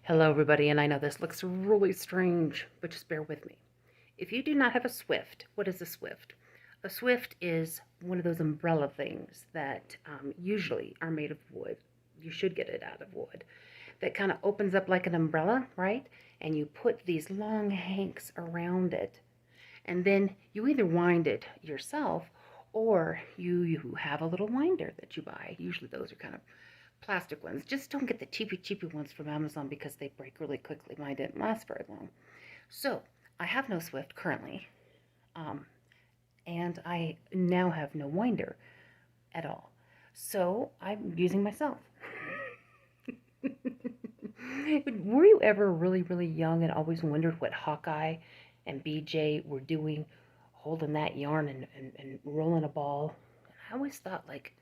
Hello everybody, and I know this looks really strange, but just bear with me. If you do not have a Swift, what is a Swift? A Swift is one of those umbrella things that usually are made of wood. You should get it out of wood. That kind of opens up like an umbrella, right? And you put these long hanks around it. And then you either wind it yourself or you have a little winder that you buy. Usually those are kind of plastic ones. Just don't get the cheapy ones from Amazon because they break really quickly. Mine didn't last very long. So I have no Swift currently, um, and I now have no winder at all. So I'm using myself. Were you ever really young and always wondered what Hawkeye and BJ were doing, holding that yarn and rolling a ball? I always thought, like,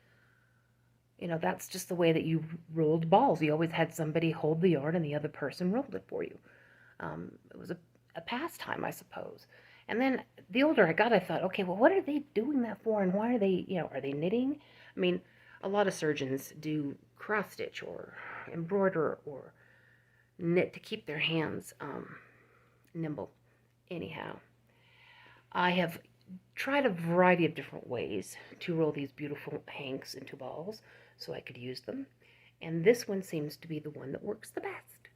that's just the way that you rolled balls. You always had somebody hold the yarn and the other person rolled it for you. It was a pastime, I suppose. And then the older I got, I thought, okay, well, what are they doing that for? And why are they, are they knitting? I mean, a lot of surgeons do cross stitch or embroider or knit to keep their hands nimble. Anyhow, I have tried a variety of different ways to roll these beautiful hanks into balls so I could use them. And this one seems to be the one that works the best.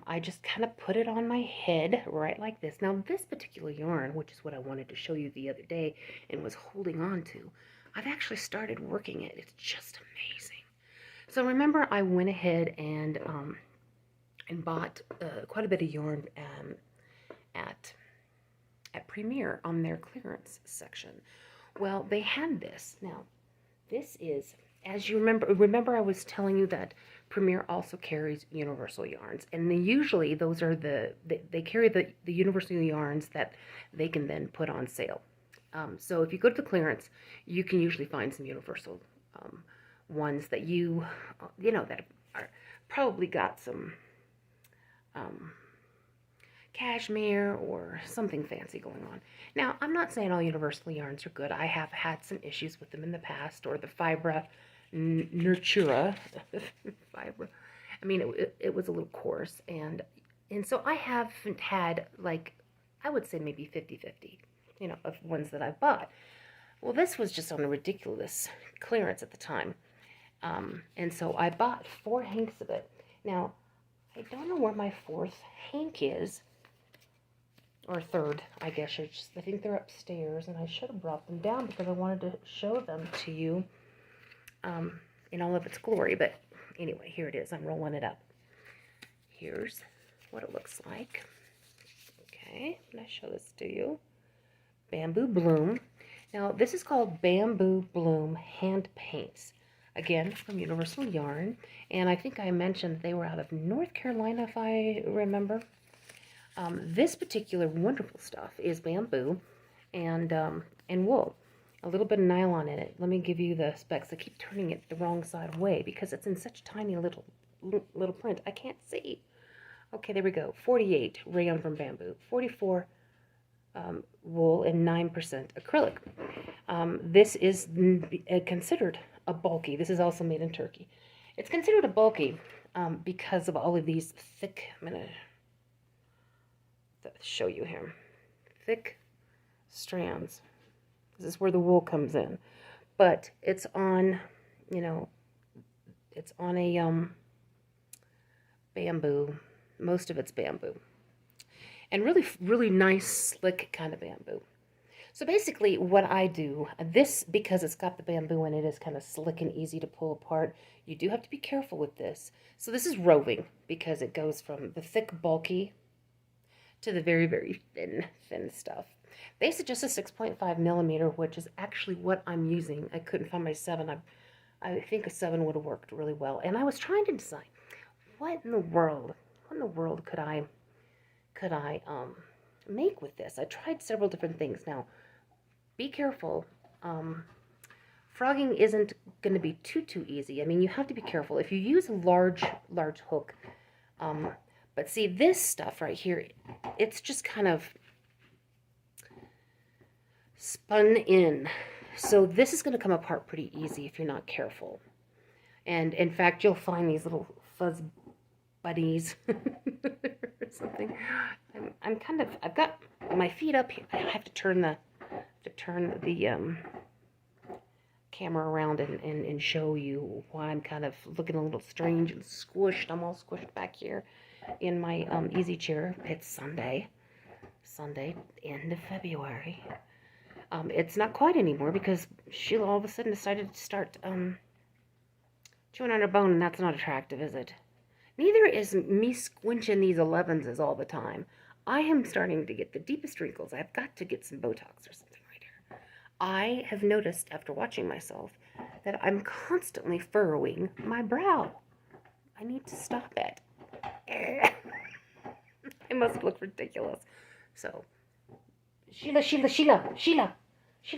I just kind of put it on my head right like this. Now this particular yarn, which is what I wanted to show you the other day and was holding on to, I've actually started working it. It's just amazing. So remember I went ahead and bought quite a bit of yarn at Premier on their clearance section. Well, they had this. Now, this is, as you remember I was telling you that Premier also carries universal yarns, and usually those are they carry the universal yarns that they can then put on sale. So if you go to the clearance, you can usually find some universal ones that that are probably got some cashmere or something fancy going on. Now, I'm not saying all universal yarns are good. I have had some issues with them in the past, or the Fibra Nurtura Fibra. I mean, it was a little coarse, and so I haven't had, like, I would say maybe 50-50, of ones that I've bought. Well, this was just on a ridiculous clearance at the time. And so I bought 4 hanks of it. Now, I don't know where my 4th hank is, or 3rd, I guess. I think they're upstairs, and I should have brought them down because I wanted to show them to you in all of its glory. But anyway, here it is. I'm rolling it up. Here's what it looks like. Okay, I'm going to show this to you. Bamboo Bloom. Now, this is called Bamboo Bloom Hand Paints. Again, from Universal Yarn. And I think I mentioned they were out of North Carolina, if I remember. This particular wonderful stuff is bamboo and wool. A little bit of nylon in it. Let me give you the specs. I keep turning it the wrong side way because it's in such tiny little print. I can't see. Okay, there we go. 48 rayon from bamboo. 44 wool and 9% acrylic. This is considered a bulky. This is also made in Turkey. It's considered a bulky because of all of these thick, I'm going to show you here, thick strands. This is where the wool comes in, but it's on, it's on a bamboo. Most of it's bamboo, and really nice, slick kind of bamboo. So basically what I do, this, because it's got the bamboo in it, is kind of slick and easy to pull apart. You do have to be careful with this. So this is roving because it goes from the thick, bulky to the very thin stuff. They suggest a 6.5 millimeter, which is actually what I'm using. I couldn't find my 7. I think a 7 would have worked really well. And I was trying to decide what in the world could I make with this. I tried several different things. Now, be careful. Frogging isn't going to be too easy. I mean, you have to be careful. If you use a large hook, but see, this stuff right here, it's just kind of spun in. So this is going to come apart pretty easy if you're not careful. And in fact, you'll find these little fuzz bunnies or something. I've got my feet up here. I have to turn the camera around and show you why I'm kind of looking a little strange and squished. I'm all squished back here in my easy chair. It's Sunday, end of February. It's not quite anymore because Sheila all of a sudden decided to start chewing on her bone, and that's not attractive, is it? Neither is me squinching these 11s all the time. I am starting to get the deepest wrinkles. I've got to get some Botox or something right here. I have noticed after watching myself that I'm constantly furrowing my brow. I need to stop it. I must look ridiculous. So, Sheila,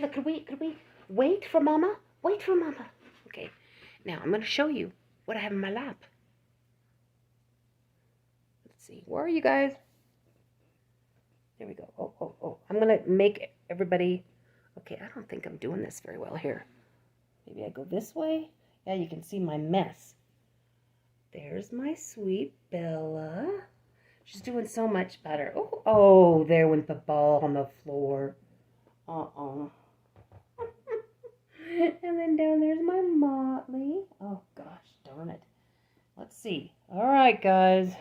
could we wait for Mama? Wait for Mama. Okay, now I'm going to show you what I have in my lap. Let's see, where are you guys? There we go. Oh. I'm going to make everybody, okay, I don't think I'm doing this very well here. Maybe I go this way. Yeah, you can see my mess. There's my sweet Bella. She's doing so much better. Oh, there went the ball on the floor. And then down there's my Motley. Oh, gosh, darn it. Let's see. All right, guys.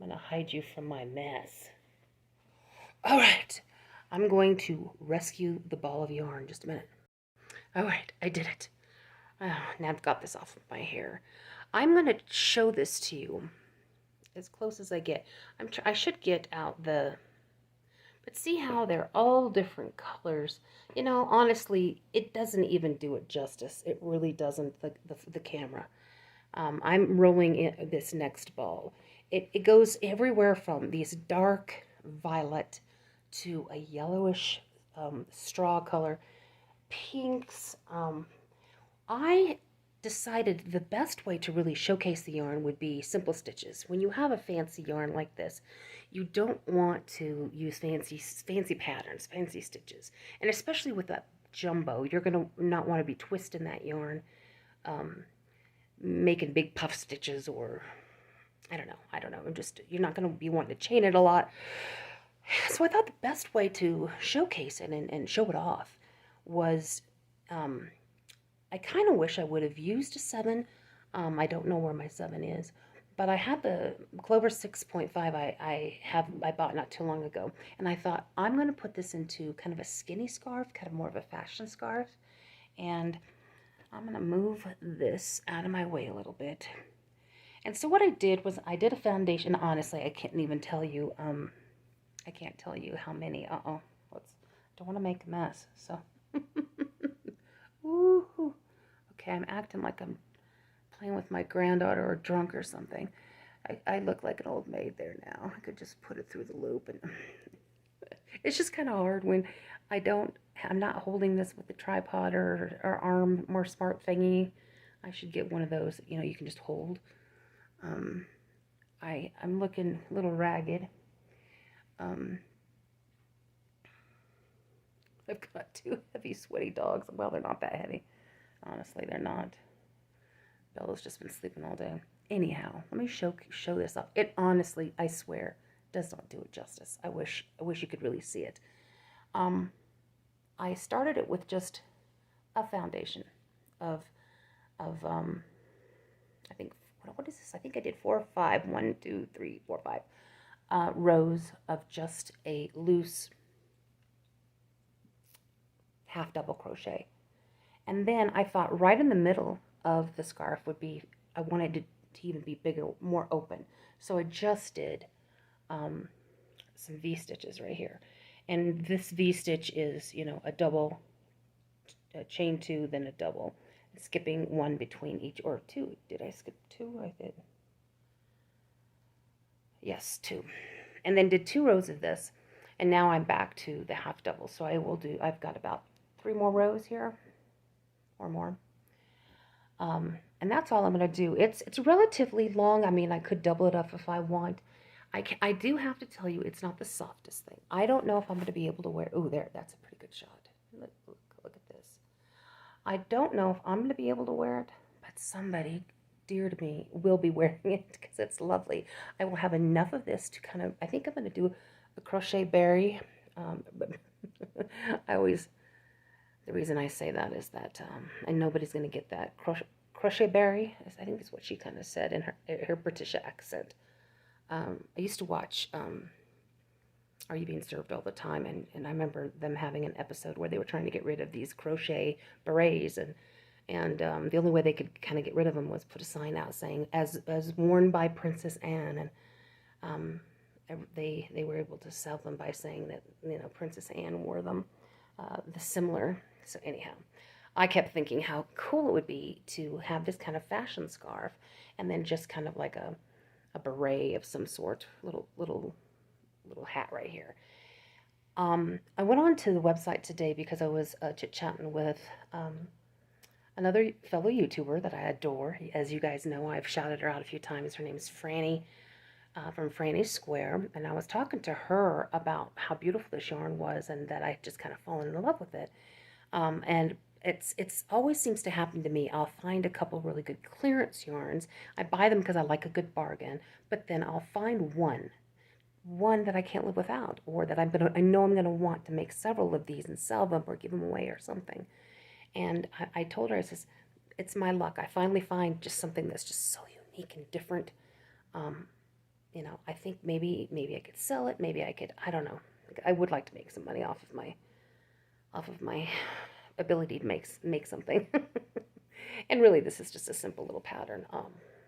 I'm going to hide you from my mess. All right. I'm going to rescue the ball of yarn. Just a minute. All right, I did it. Oh, now I've got this off of my hair. I'm going to show this to you as close as I get. I should get out the... But see how they're all different colors. You know, honestly, it doesn't even do it justice. It really doesn't, the camera. I'm rolling in this next ball. It goes everywhere from these dark violet to a yellowish straw color, pinks. I decided the best way to really showcase the yarn would be simple stitches. When you have a fancy yarn like this, you don't want to use fancy patterns, fancy stitches. And especially with that jumbo, you're going to not want to be twisting that yarn, making big puff stitches, or I don't know. You're not going to be wanting to chain it a lot. So I thought the best way to showcase it and show it off was, I kind of wish I would have used a 7. I don't know where my 7 is, but I had the Clover 6.5 I bought not too long ago, and I thought I'm going to put this into kind of a skinny scarf, kind of more of a fashion scarf, and I'm going to move this out of my way a little bit. And so what I did was I did a foundation. Honestly, I can't even tell you. I can't tell you how many. Don't want to make a mess. So, ooh. Okay, I'm acting like I'm playing with my granddaughter or drunk or something. I look like an old maid there now. I could just put it through the loop, and it's just kind of hard when I'm not holding this with the tripod or arm more smart thingy. I should get one of those, you can just hold. I'm looking a little ragged. I've got 2 heavy, sweaty dogs. Well, they're not that heavy. Honestly, they're not. Bella's just been sleeping all day. Anyhow, let me show this off. It honestly, I swear, does not do it justice. I wish you could really see it. I started it with just a foundation of I think, what is this? I think I did 4 or 5. 1, 2, 3, 4, 5 rows of just a loose half double crochet. And then I thought right in the middle of the scarf would be, I wanted it to even be bigger, more open. So I just did some V-stitches right here. And this V-stitch is, a double, a chain 2, then a double. Skipping 1 between each, or 2. Did I skip 2? I did. Yes, 2. And then did 2 rows of this. And now I'm back to the half double. So I've got about 3 more rows here. Or more. And that's all I'm going to do. It's relatively long. I mean, I could double it up if I want. I do have to tell you, it's not the softest thing. I don't know if I'm going to be able to wear... Oh, there, that's a pretty good shot. Look at this. I don't know if I'm going to be able to wear it, but somebody dear to me, will be wearing it because it's lovely. I will have enough of this to kind of, I think I'm going to do a crochet berry. But I always, the reason I say that is that, and nobody's going to get that. Crochet berry, I think is what she kind of said in her British accent. I used to watch Are You Being Served all the time, and I remember them having an episode where they were trying to get rid of these crochet berets, and the only way they could kind of get rid of them was put a sign out saying as worn by Princess Anne, and they were able to sell them by saying that, you know, Princess Anne wore them, the similar. So anyhow, I kept thinking how cool it would be to have this kind of fashion scarf, and then just kind of like a beret of some sort, little hat right here. I went on to the website today because I was chit-chatting with another fellow YouTuber that I adore. As you guys know, I've shouted her out a few times. Her name is Franny, from Franny Square, and I was talking to her about how beautiful this yarn was and that I just kind of fallen in love with it. And it's always seems to happen to me. I'll find a couple really good clearance yarns. I buy them because I like a good bargain, but then I'll find one that I can't live without, or that I know I'm gonna want to make several of these and sell them or give them away or something. And I told her, I says, it's my luck. I finally find just something that's just so unique and different. You know, I think maybe I could sell it. Maybe I could. I don't know. I would like to make some money off of my ability to make something. And really, this is just a simple little pattern.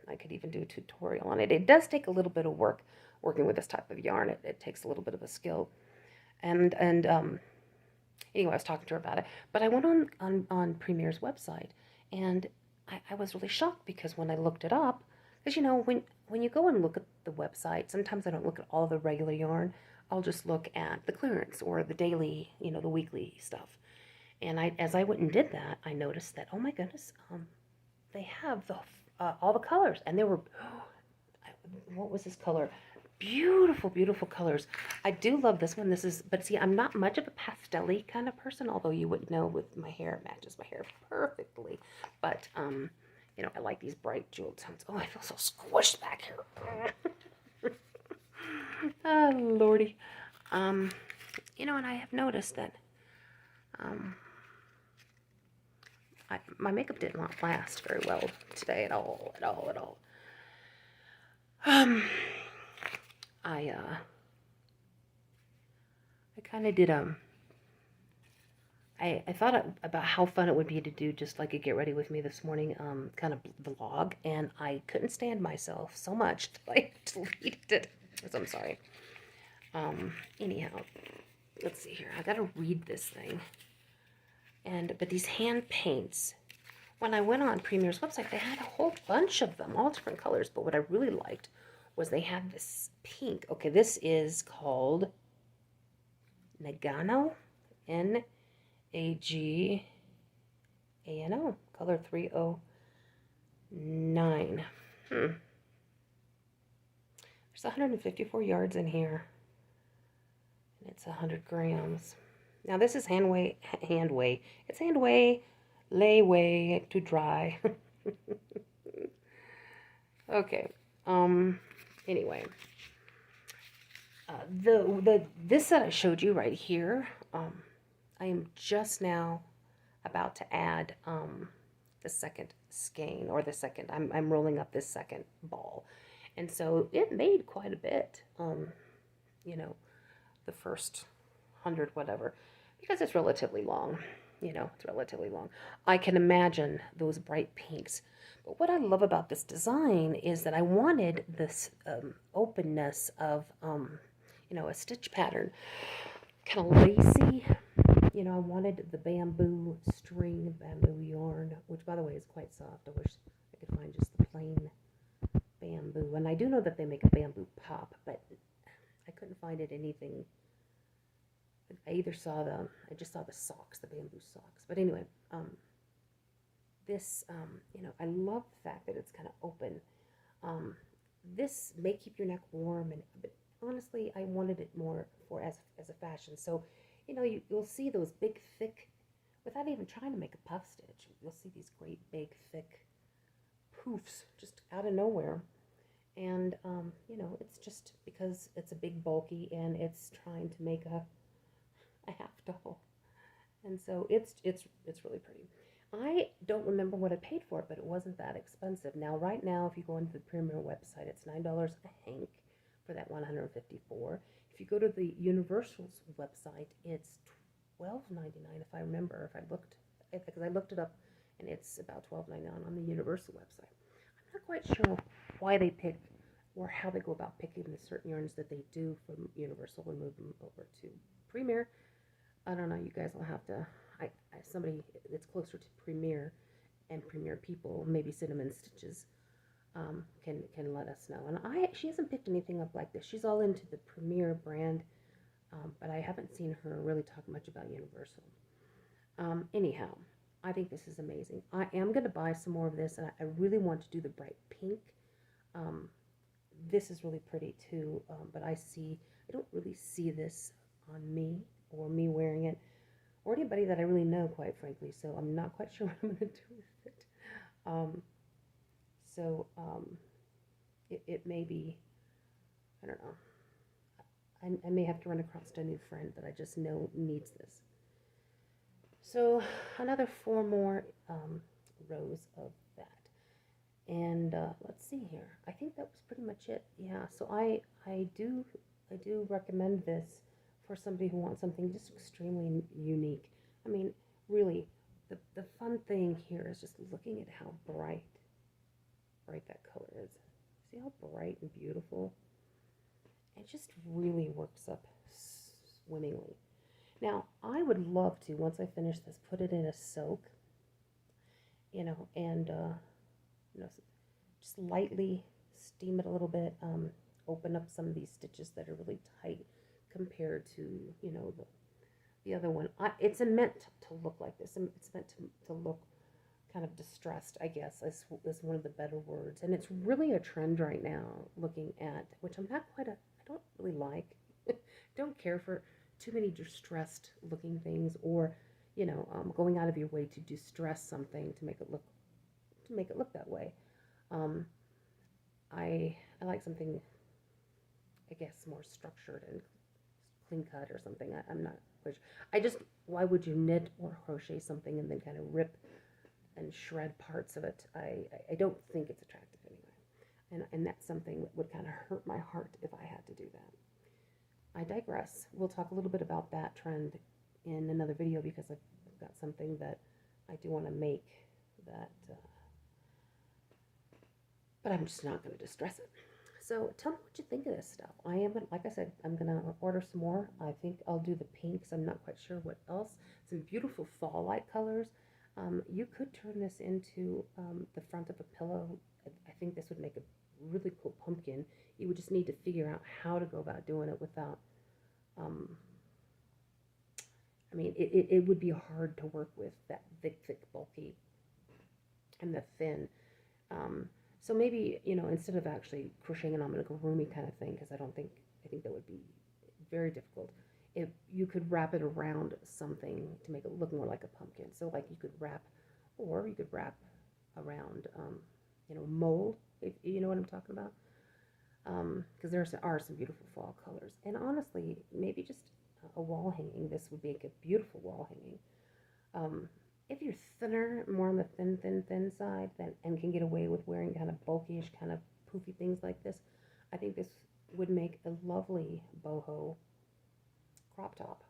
I could even do a tutorial on it. It does take a little bit of work working with this type of yarn. It takes a little bit of a skill. And anyway, I was talking to her about it. But I went on Premier's website, and I was really shocked because when I looked it up, because you know, when you go and look at the website, sometimes I don't look at all the regular yarn. I'll just look at the clearance or the daily, you know, the weekly stuff. And as I went and did that, I noticed that, oh my goodness, they have all the colors, and there were, what was this color? Beautiful, beautiful colors. I do love this one. But see, I'm not much of a pastel-y kind of person, although you would know with my hair, it matches my hair perfectly. But, you know, I like these bright jeweled tones. Oh, I feel so squished back here. Oh, Lordy. You know, and I have noticed that, my makeup did not last very well today at all. I kind of did, I thought about how fun it would be to do just like a get ready with me this morning, kind of vlog, and I couldn't stand myself so much that I deleted it. So I'm sorry. Anyhow, let's see here. I gotta read this thing. But these hand paints, when I went on Premier's website, they had a whole bunch of them, all different colors. But what I really liked was they had this pink. Okay, this is called Nagano, Nagano, color 309. There's 154 yards in here, and it's 100 grams. Now this is handway. It's handway, layway to dry. Okay. Anyway, this that I showed you right here. I am just now about to add the second skein, or the second. I'm rolling up this second ball, and so it made quite a bit. You know, the first 100 whatever, because it's relatively long. You know, it's relatively long. I can imagine those bright pinks. But what I love about this design is that I wanted this openness of, you know, a stitch pattern, kind of lacy. You know, I wanted the bamboo string, bamboo yarn, which by the way is quite soft. I wish I could find just the plain bamboo. And I do know that they make a bamboo pop, but I couldn't find it anything. I just saw the socks, the bamboo socks. But anyway, this, you know, I love the fact that it's kind of open. This may keep your neck warm, but honestly, I wanted it more for as a fashion. So, you know, you'll see those big, thick, without even trying to make a puff stitch, you'll see these great, big, thick poofs just out of nowhere. And, you know, it's just because it's a big bulky and it's trying to make a half doll. And so it's really pretty. I don't remember what I paid for it, but it wasn't that expensive. Now, right now, if you go onto the Premier website, it's $9 a hank for that 154. If you go to the Universal's website, it's $12.99 if I remember. If I looked, because I looked it up, and it's about $12.99 on the Universal website. I'm not quite sure why they pick or how they go about picking the certain yarns that they do from Universal and move them over to Premier. I don't know. You guys will have to. Somebody that's closer to Premier and Premier people, maybe Cinnamon Stitches, can let us know. And she hasn't picked anything up like this. She's all into the Premier brand, but I haven't seen her really talk much about Universal. Anyhow, I think this is amazing. I am going to buy some more of this, and I really want to do the bright pink. This is really pretty too, but I don't really see this on me or me wearing it or anybody that I really know, quite frankly, so I'm not quite sure what I'm going to do with it. So it may be, I don't know, I may have to run across a new friend that I just know needs this. So another 4 more rows of that. And let's see here. I think that was pretty much it. Yeah, so I do recommend this for somebody who wants something just extremely unique. I mean, really, the fun thing here is just looking at how bright that color is. See how bright and beautiful? It just really works up swimmingly. Now, I would love to, once I finish this, put it in a soak, you know, and, you know, just lightly steam it a little bit, open up some of these stitches that are really tight compared to, you know, the other one. It's meant to look like this. It's meant to look kind of distressed, I guess, is one of the better words. And it's really a trend right now, looking at, which I don't really like. Don't care for too many distressed looking things, or, you know, going out of your way to distress something to make it look that way. I like something, I guess, more structured and clean cut or something. I'm not quite sure. Why would you knit or crochet something and then kind of rip and shred parts of it? I don't think it's attractive anyway. And that's something that would kind of hurt my heart if I had to do that. I digress. We'll talk a little bit about that trend in another video, because I've got something that I do want to make that, but I'm just not going to distress it. So tell me what you think of this stuff. Like I said, I'm going to order some more. I think I'll do the pinks. I'm not quite sure what else. Some beautiful fall-like colors. You could turn this into the front of a pillow. I think this would make a really cool pumpkin. You would just need to figure out how to go about doing it without, I mean, it would be hard to work with that thick, bulky, and the thin. So maybe, you know, instead of actually crocheting an amigurumi kind of thing, because I think that would be very difficult. If you could wrap it around something to make it look more like a pumpkin. So like you could wrap around, you know, mold, if you know what I'm talking about. Because there are some beautiful fall colors. And honestly, maybe just a wall hanging. This would make a beautiful wall hanging. If you're thinner, more on the thin side, and can get away with wearing kind of bulkyish, kind of poofy things like this, I think this would make a lovely boho crop top,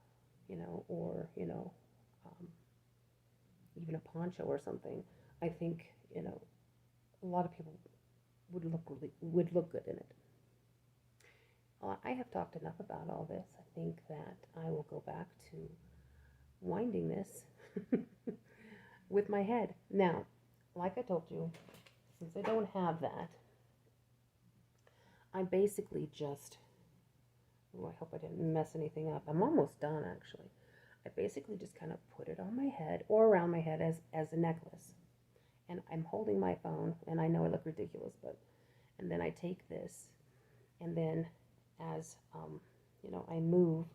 you know, or, you know, even a poncho or something. I think, you know, a lot of people would look good in it. I have talked enough about all this. I think that I will go back to winding this with my head. Now, like I told you, since I don't have that, I basically just, I hope I didn't mess anything up. I'm almost done, actually. I basically just kind of put it on my head or around my head as a necklace. And I'm holding my phone, and I know I look ridiculous, and then I take this, and then as, you know, I move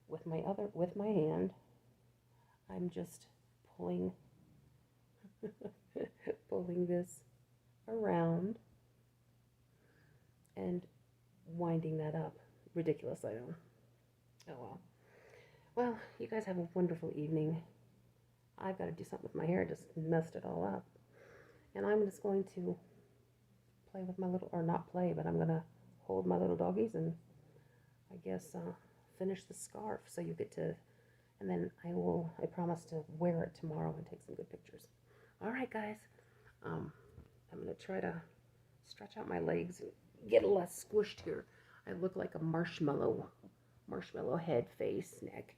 with my hand, I'm just pulling this around and winding that up. Ridiculous, I know. Oh well. Well, you guys have a wonderful evening. I've got to do something with my hair. I just messed it all up. And I'm just going to play with my little, or not play, but I'm going to hold my little doggies and I guess finish the scarf so you get to, and then I promise to wear it tomorrow and take some good pictures. All right, guys. I'm going to try to stretch out my legs and get a less squished here. I look like a marshmallow head, face, neck.